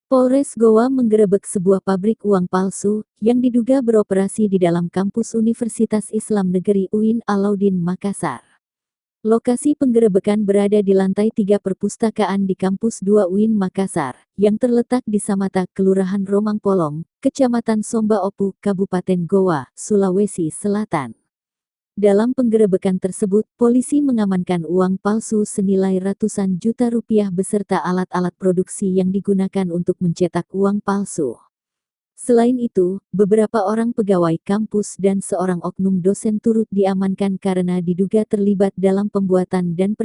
Polres Goa menggerebek sebuah pabrik uang palsu yang diduga beroperasi di dalam kampus Universitas Islam Negeri UIN Alauddin Makassar. Lokasi penggerebekan berada di lantai 3 perpustakaan di kampus 2 UIN Makassar, yang terletak di Samata, Kelurahan Romangpolong, Kecamatan Somba Opu, Kabupaten Goa, Sulawesi Selatan. Dalam penggerebekan tersebut, polisi mengamankan uang palsu senilai ratusan juta rupiah beserta alat-alat produksi yang digunakan untuk mencetak uang palsu. Selain itu, beberapa orang pegawai kampus dan seorang oknum dosen turut diamankan karena diduga terlibat dalam pembuatan dan